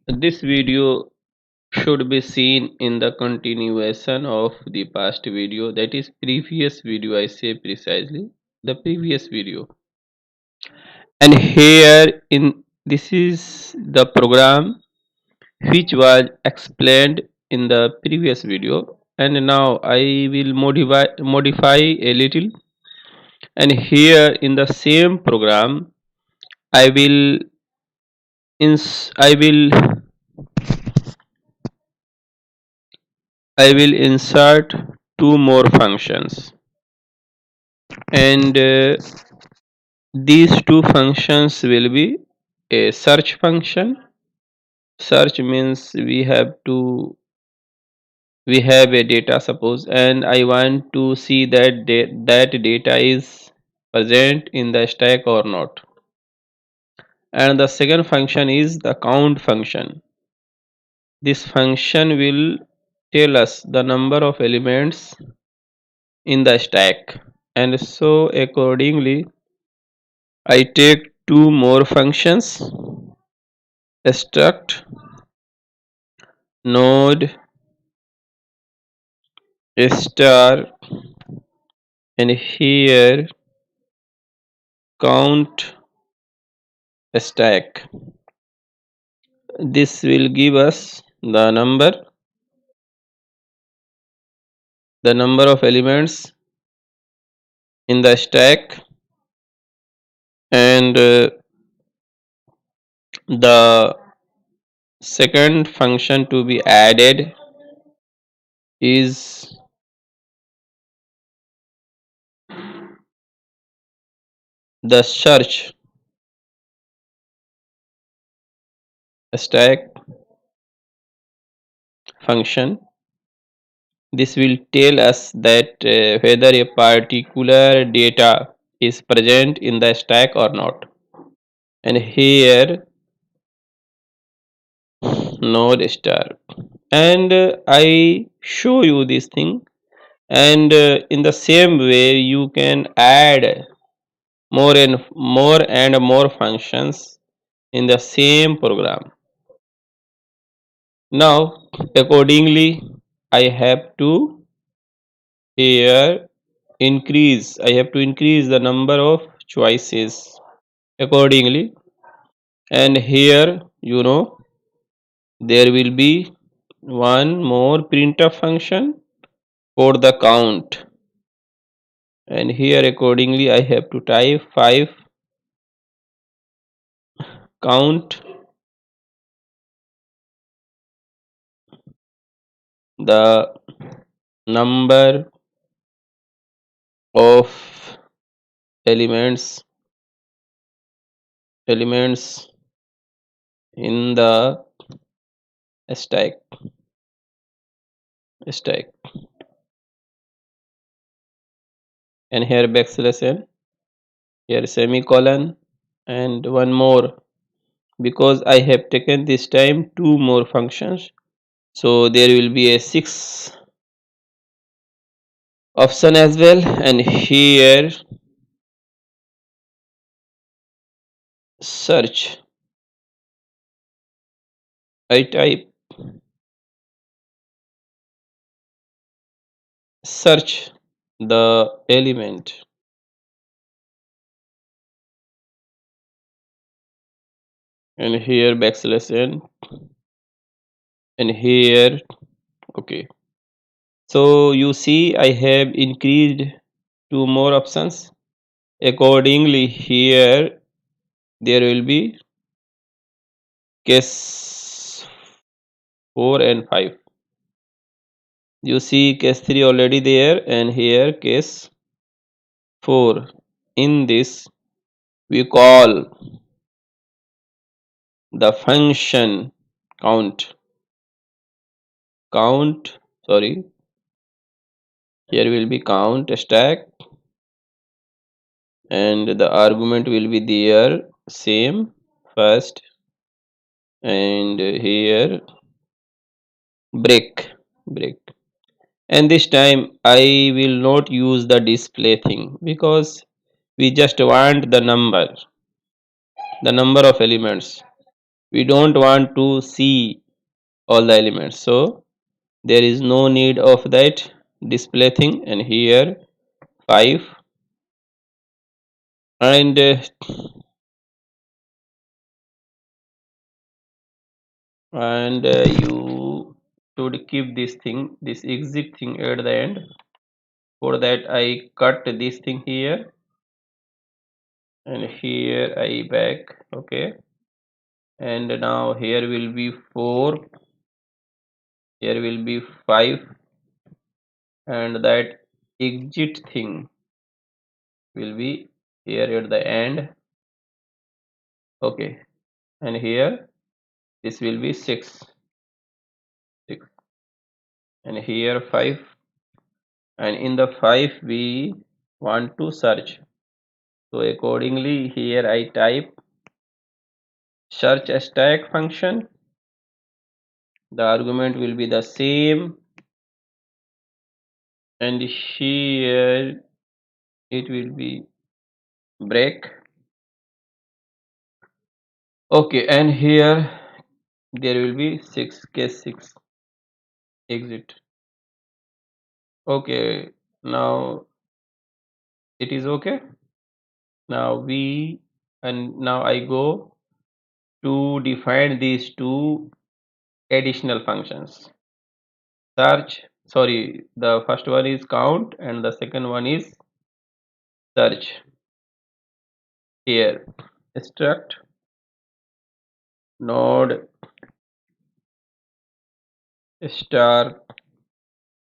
This video should be seen in the continuation of the past video, that is previous video. I say precisely the previous video. And here in this is the program which was explained in the previous video, and now I will modify a little, and here in the same program I will I will insert two more functions, and these two functions will be a search function. Search means we have a data, suppose, and I want to see that that data is present in the stack or not. And the second function is the count function. This function will tell us the number of elements in the stack, and so accordingly I take two more functions, struct node star, and here count stack. This will give us the number of elements in the stack, and the second function to be added is the search stack function. This will tell us that whether a particular data is present in the stack or not. And here node star, and I show you this thing, and in the same way you can add more functions in the same program. Now accordingly I have to here increase the number of choices accordingly, and here there will be one more printf function for the count, and here accordingly I have to type 5 count the number of elements in the stack, and here backslash n, here semicolon, and one more, because I have taken this time two more functions, so there will be a 6 option as well. And here search, I type search the element, and here backslash n, and here okay. So you see I have increased two more options. Accordingly here there will be case 4 and 5. You see case 3 already there, and here case 4. In this we call the function count, sorry, here will be count stack, and the argument will be there same first, and here break, and this time I will not use the display thing, because we just want the number of elements. We don't want to see all the elements, so there is no need of that display thing. And here 5, and you should keep this thing, this exit thing at the end. For that I cut this thing here, and here I back. Okay, and now here will be 4, here will be 5, and that exit thing will be here at the end. Okay, and here this will be 6, 6, and here 5, and in the 5 we want to search. So accordingly here I type search stack function. The argument will be the same, and here it will be break. Okay, and here there will be 6, case 6, exit. Okay, now it is okay. Now now I go to define these two additional functions. Search, sorry, the first one is count and the second one is search. Here struct node star,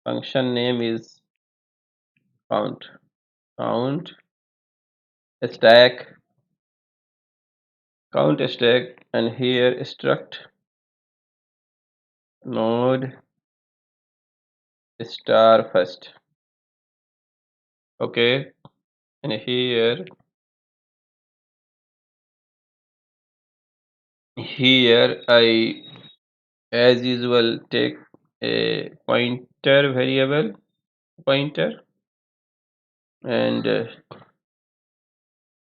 function name is count, count stack, count stack, and here struct node star first. Okay, and here I, as usual, take a pointer variable, pointer, and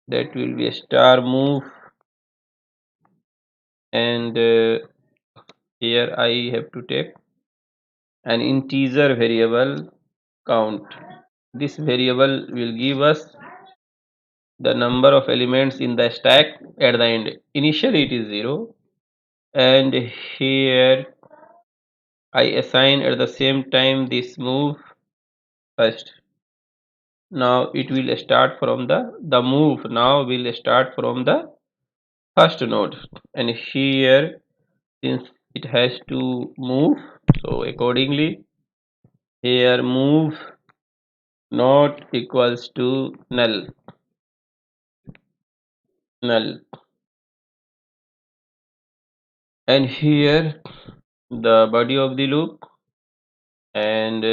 that will be a star move, and here I have to take an integer variable count. This variable will give us the number of elements in the stack at the end. Initially it is 0, and here I assign at the same time this move first. Now it will start from the move now will start from the first node, and here since it has to move, so accordingly here move not equals to null, null, and here the body of the loop, and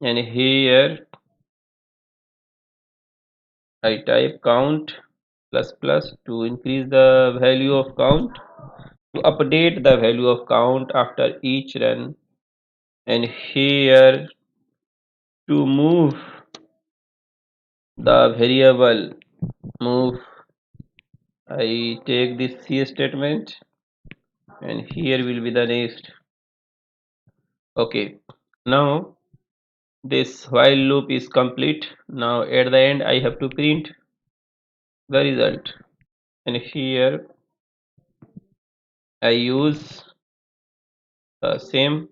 here I type count plus plus to increase the value of count, to update the value of count after each run, and here to move the variable move I take this C statement, and here will be the next. Okay, now this while loop is complete. Now at the end I have to print the result, and here I use the same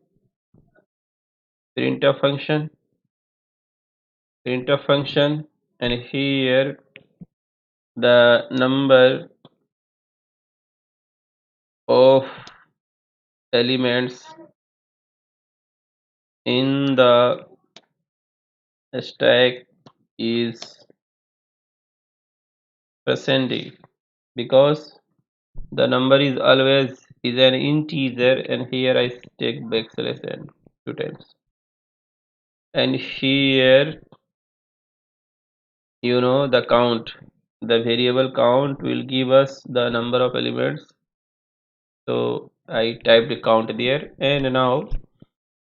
printf function, and here the number of elements in the stack is %d, because the number is always is an integer, and here I take backslash n 2 times, and here the count, the variable count will give us the number of elements, so I typed the count there. And now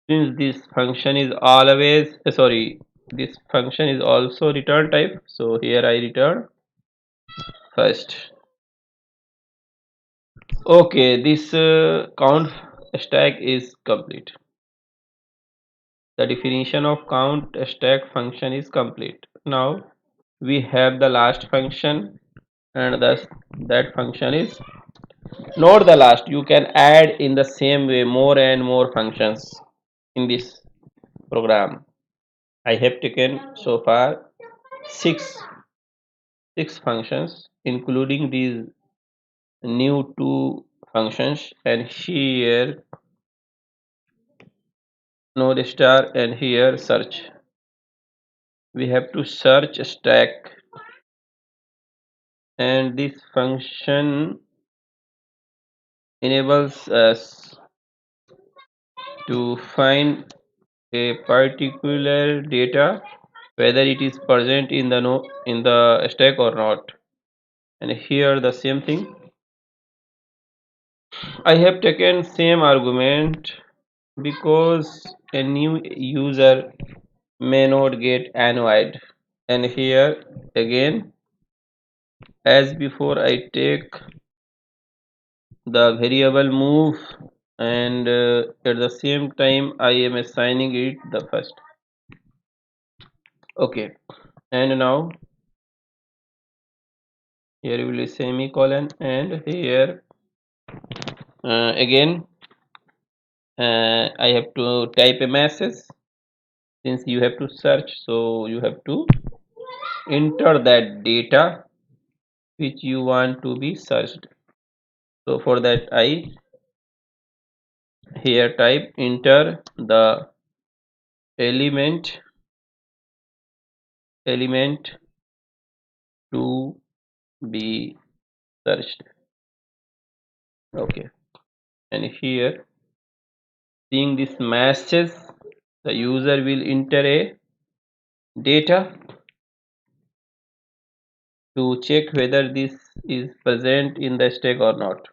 since this function is always sorry, this function is also return type, so here I return first. Okay, this count stack is complete. The definition of count stack function is complete. Now we have the last function, and thus that function is not the last. You can add in the same way more and more functions in this program. I have taken so far six six functions, including these new two functions, and here node star and here search. We have to search stack, and this function enables us to find a particular data, whether it is present in the no in the stack or not. And here the same thing. I have taken same argument because a new user may not get annoyed. And here again, as before, I take the variable move, and at the same time I am assigning it the first. Okay, and now here will be semicolon, and here again I have to type a message. Since you have to search, so you have to enter that data which you want to be searched. So for that I here type enter the element to be searched. Okay, and here seeing this message, the user will enter a data to check whether this is present in the stack or not.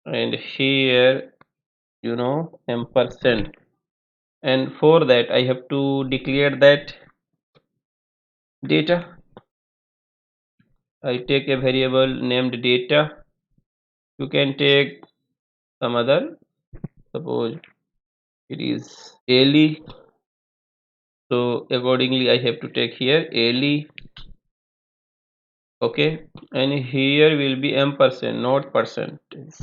And here ampersand, and for that I have to declare that data. I take a variable named data. You can take some other, suppose it is daily, so accordingly I have to take here daily. Okay, and here will be ampersand, not percentage,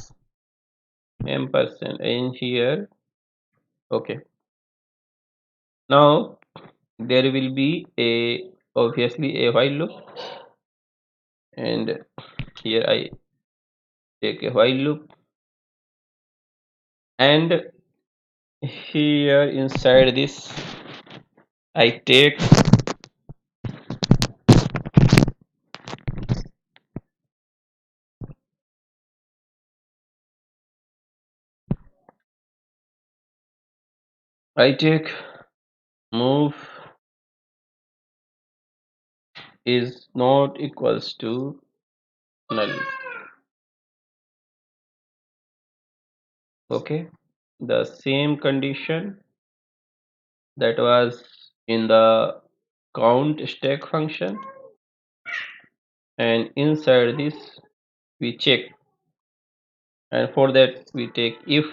ampersand, and here. Okay, now there will be a obviously a while loop, and here I take a while loop, and here inside this I take move is not equals to null. Okay, the same condition that was in the count stack function, and inside this we check, and for that we take if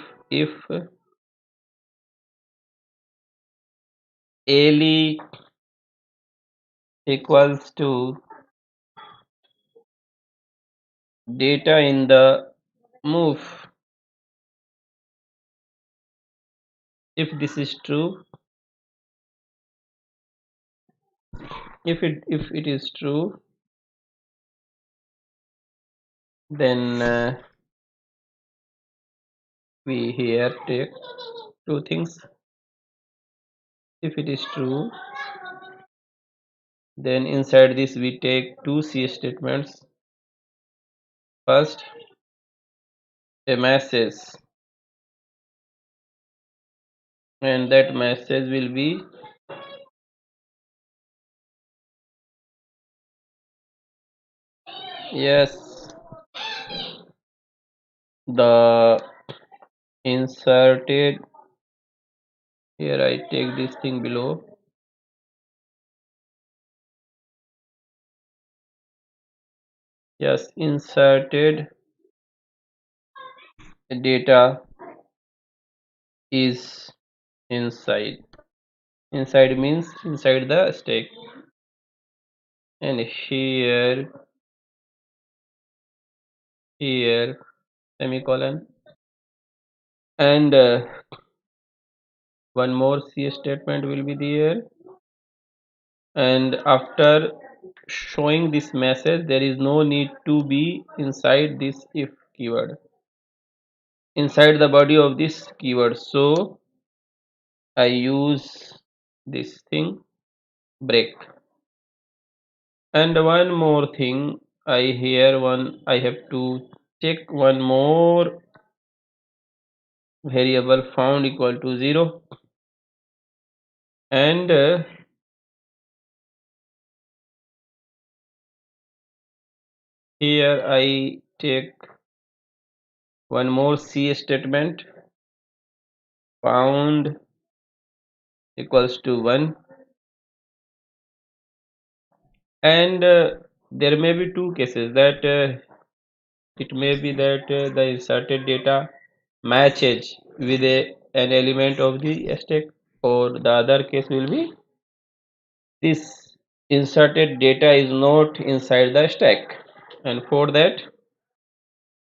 ali equals to data in the move. If this is true, if it is true, then we here take two things. If it is true, then inside this we take two C statements. First, a message, and that message will be yes, the inserted. Here I take this thing below. Yes, inserted data is inside. Inside means inside the stack. And here semicolon, and one more C statement will be there. And after showing this message, there is no need to be inside this if keyword, inside the body of this keyword. So I use this thing break. And one more thing, I have to check one more variable found equal to 0. And here I take one more C statement, found equals to 1. And there may be two cases, that it may be that the inserted data matches with an element of the stack, or the other case will be this inserted data is not inside the stack. And for that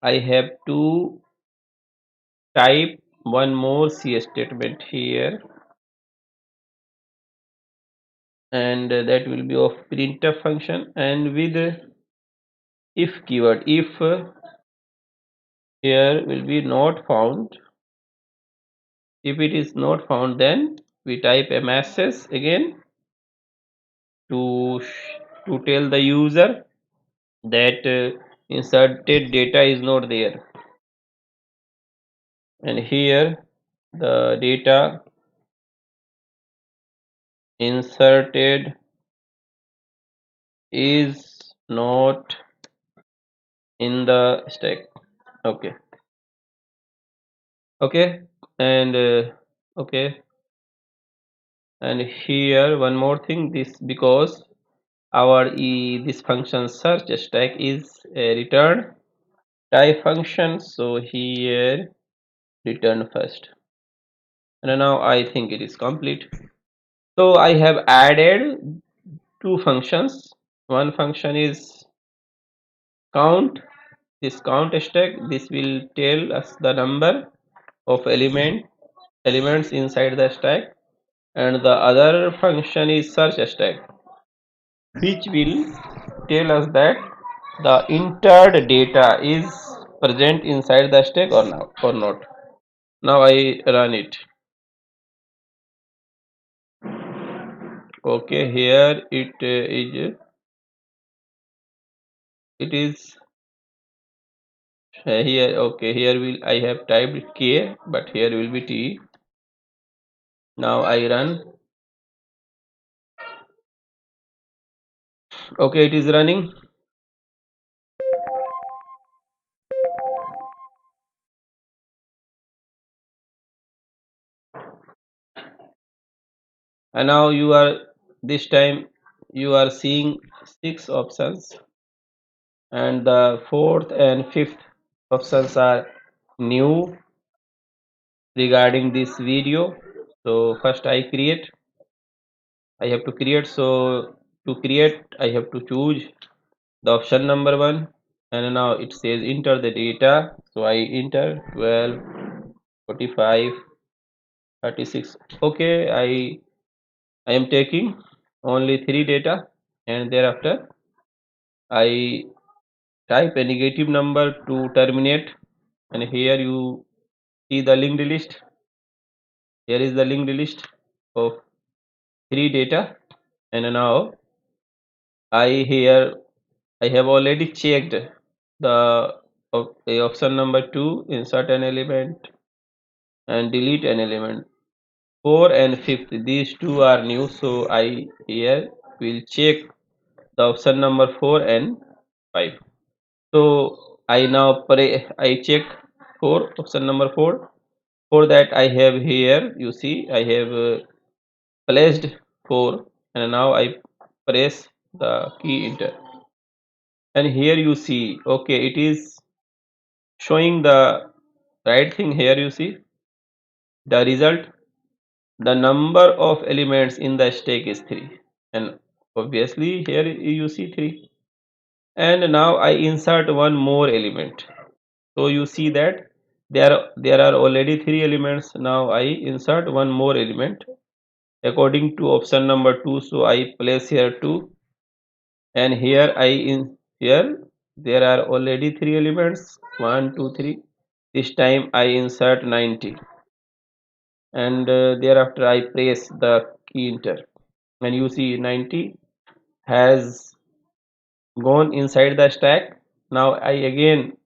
I have to type one more C statement here, and that will be of printf function, and with if keyword. If here will be not found, if it is not found, then we type a message again to to tell the user that inserted data is not there. And here the data inserted is not in the stack. Okay. Okay. And okay. And here one more thing, this because our this function search stack is a return type function, so here return first. And now I think it is complete. So I have added two functions. One function is count. This count stack, this will tell us the number of elements inside the stack. And the other function is search stack, which will tell us that the entered data is present inside the stack or not. Now I run it. Okay, here it is here. Okay, here will I have typed K, but here will be T. Now I run. Okay, it is running. And now this time you are seeing 6 options, and the fourth and fifth options are new regarding this video. So first I have to create. So to create I have to choose the option number 1. And now it says enter the data, so I enter 12, 45, 36. Okay, I am taking only 3 data, and thereafter I type a negative number to terminate. And here you see the linked list. Here is the linked list of 3 data. And now I have already checked the option number 2, insert an element and delete an element. 4 and 5th, these two are new, so I here will check the option number 4 and 5. So I check 4, option number 4. For that I have here, you see I have placed 4, and now I press the key enter. And here you see, okay, it is showing the right thing here. You see the result, the number of elements in the stack is 3, and obviously here you see 3. And now I insert one more element, so you see that there are already 3 elements. Now I insert one more element according to option number 2, so I place here 2, and here I in here there are already 3 elements, 1 2 3. This time I insert 90, and thereafter I press the key enter, and you see 90 has gone inside the stack. Now I again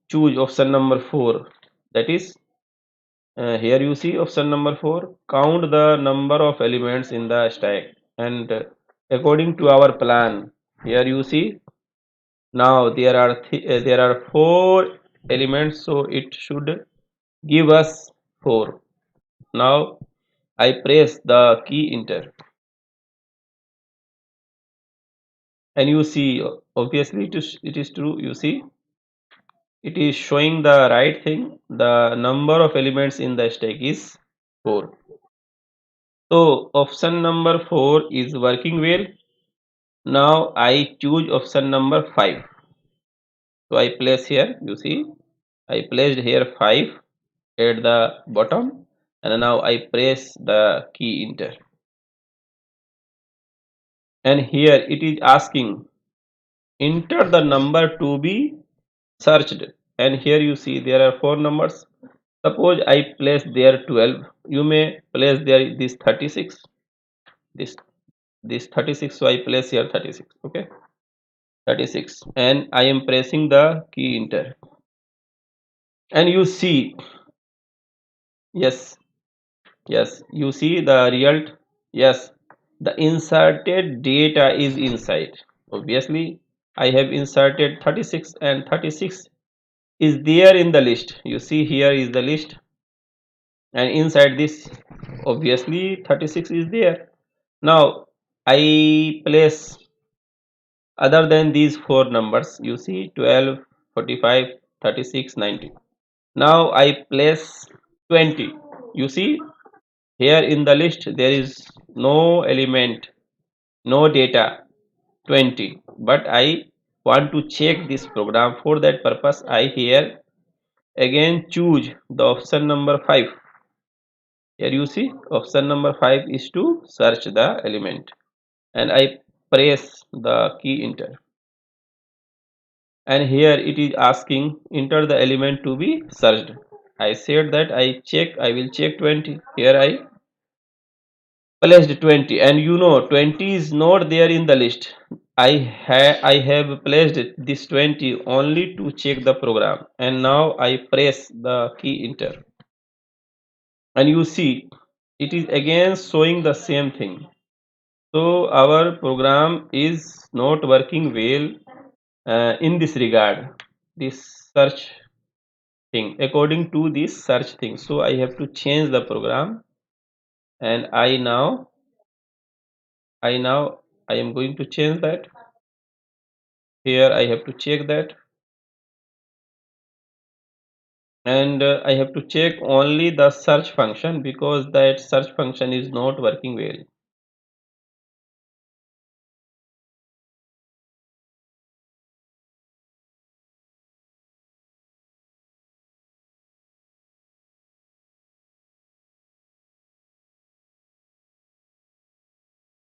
choose option number 4, that is here you see option number 4, count the number of elements in the stack, and according to our plan, here you see now there are 4 elements, so it should give us 4. Now I press the key enter, and you see obviously it is true. You see it is showing the right thing. The number of elements in the stack is 4. So option number 4 is working well. Now I choose option number 5. So I place here, you see, I placed here 5 at the bottom, and now I press the key enter. And here it is asking enter the number to be searched. And here you see there are 4 numbers. Suppose I place there 12. You may place there this 36. This this 36. So I place here 36. Okay. 36, and I am pressing the key enter, and you see, yes, yes, you see the result. Yes, the inserted data is inside. Obviously I have inserted 36, and 36 is there in the list. You see here is the list, and inside this obviously 36 is there. Now I place other than these 4 numbers, you see 12, 45, 36, 90. Now I place 20. You see here in the list there is no element, no data 20, but I want to check this program. For that purpose I here again choose the option number 5. Here you see option number 5 is to search the element, and I press the key enter, and here it is asking enter the element to be searched. I said that I will check 20. Here I placed 20, and you know 20 is not there in the list. I have placed this 20 only to check the program, and now I press the key enter, and you see it is again showing the same thing. So our program is not working well in this regard, this search thing, according to this search thing. So I have to change the program, and I am going to change that. Here I have to check that, and I have to check only the search function, because that search function is not working well.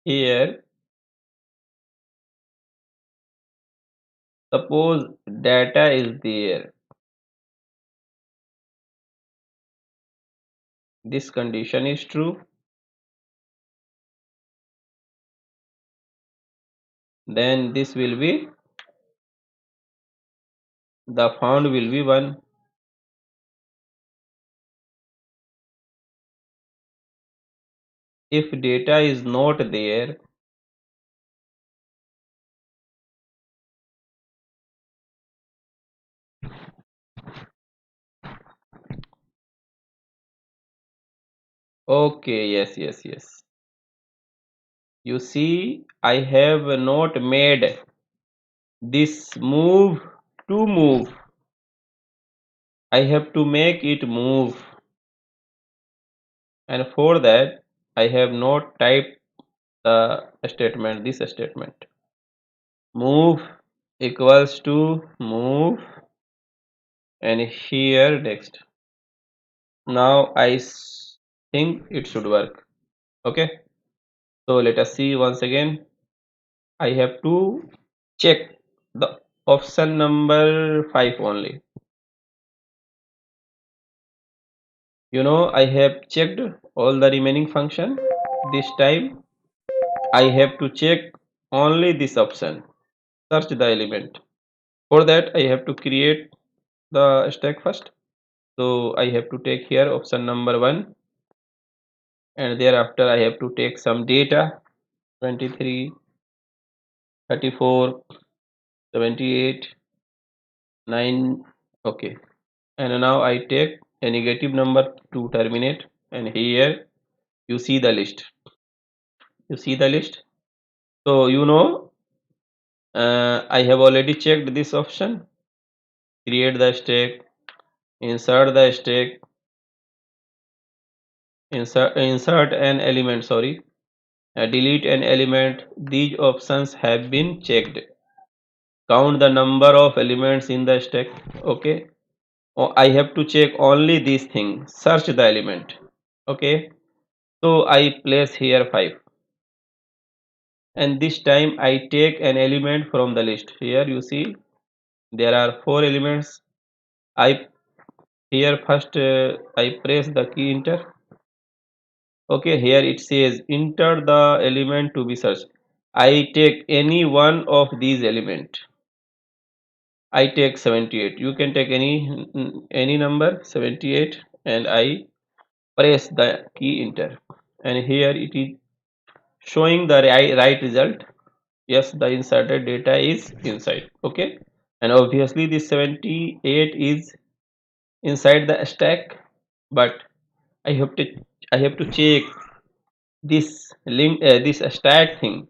Here suppose data is there, this condition is true, then this will be, the found will be 1. If data is not there, okay, yes, yes, yes, you see I have not made this move to move. I have to make it move, and for that I have not typed the statement, this statement. Move equals to move, and here next. Now think it should work. Okay, so let us see once again. I have to check the option number 5 only. I have checked all the remaining function. This time I have to check only this option, search the element. For that I have to create the stack first. So I have to take here option number 1, and thereafter I have to take some data: 23, 34, 78, 9. Okay, and now I take a negative number to terminate, and here you see the list. You see the list. So I have already checked this option: create the stack, insert the stack, insert an element, sorry, delete an element. These options have been checked. Count the number of elements in the stack. Okay, I have to check only this thing, search the element. Okay, so I place here 5, and this time I take an element from the list. Here you see there are 4 elements. I here first I press the key enter. Okay, here it says enter the element to be searched. I take any one of these element. I take 78. You can take any number 78, and I press the key enter. And here it is showing the right result. Yes, the inserted data is inside. Okay, and obviously this 78 is inside the stack, but I have to I have to check this link, this stack thing,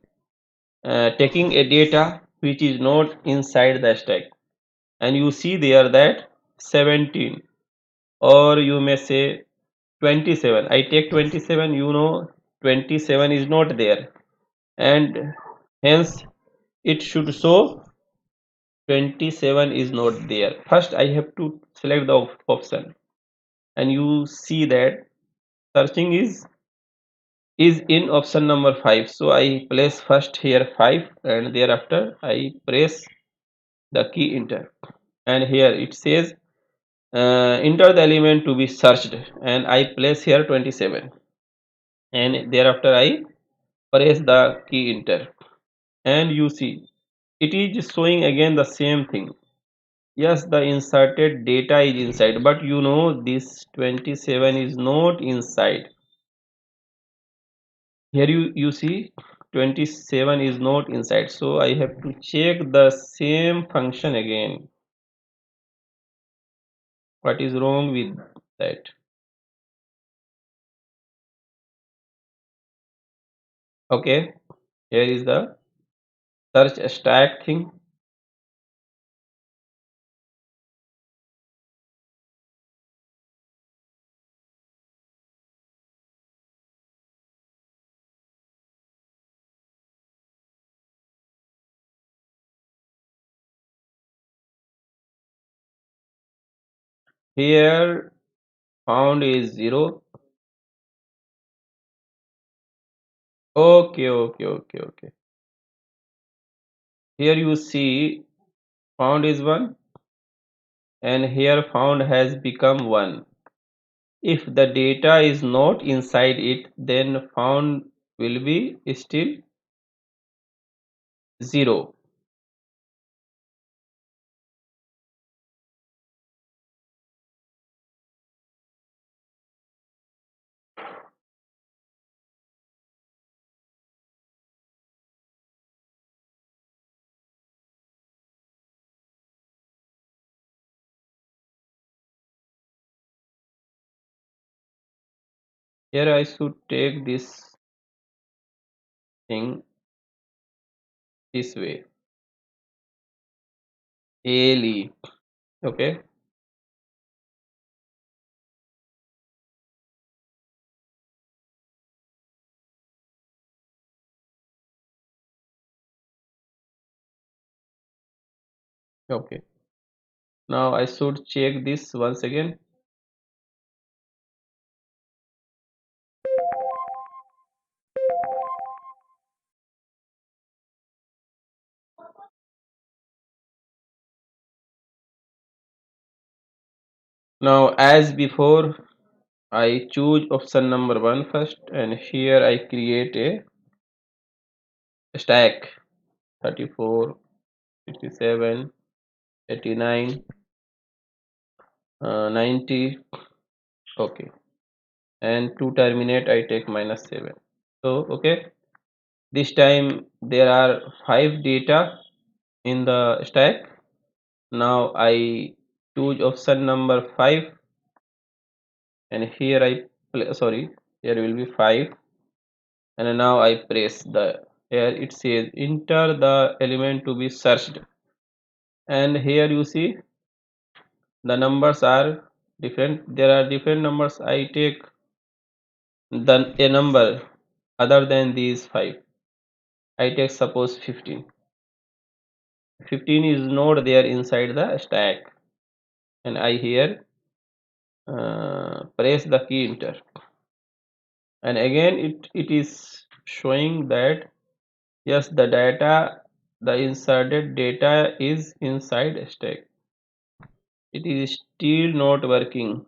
taking a data which is not inside the stack, and you see there that 17, or you may say 27. I take 27. 27 is not there, and hence it should show 27 is not there. First I have to select the option, and you see that searching is in option number 5. So I place first here 5, and thereafter I press the key enter, and here it says enter the element to be searched, and I place here 27, and thereafter I press the key enter, and you see it is showing again the same thing. Yes, the inserted data is inside, but this 27 is not inside. Here you see 27 is not inside, so I have to check the same function again. What is wrong with that? Okay, here is the search stack thing. Here found is 0. Okay. Here you see found is 1, and here found has become 1. If the data is not inside it, then found will be still 0. Here I should take this thing this way. Ali. Okay. Okay, now I should check this once again. Now as before, I choose option number 1 first, and here I create a stack: 34, 67, 89, 90. Okay, and to terminate I take -7. So okay, this time there are 5 data in the stack. Now I choose option number 5, and here I sorry, here will be 5, and now I press the, here it says enter the element to be searched, and here you see the numbers are different. There are different numbers. I take the a number other than these 5. I take suppose 15. 15 is not there inside the stack, and I here press the key enter, and again it is showing that yes, the data, the inserted data is inside stack. It is still not working.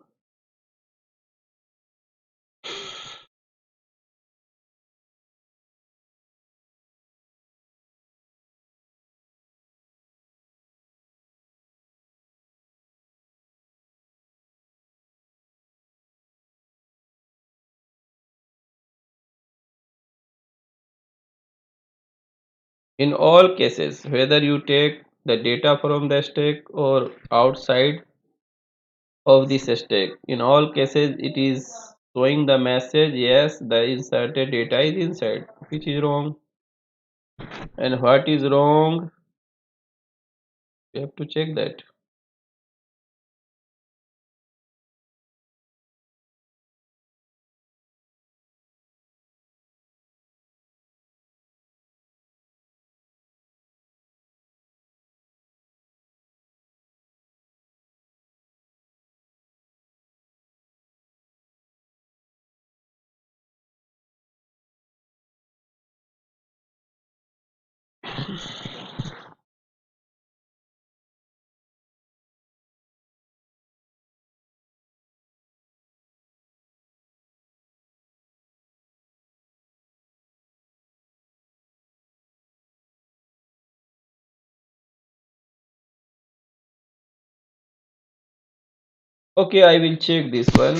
In all cases, whether you take the data from the stack or outside of this stack, in all cases it is showing the message yes, the inserted data is inside, which is wrong. And what is wrong, you have to check that. Okay, I will check this one.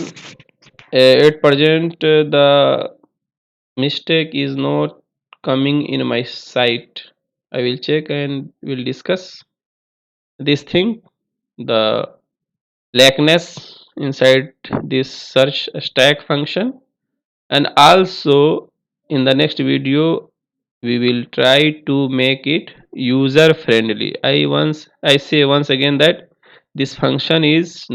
At present, the mistake is not coming in my site. I will check and we'll discuss this thing, the lackness inside this search stack function. And also in the next video we will try to make it user friendly. I say once again that this function is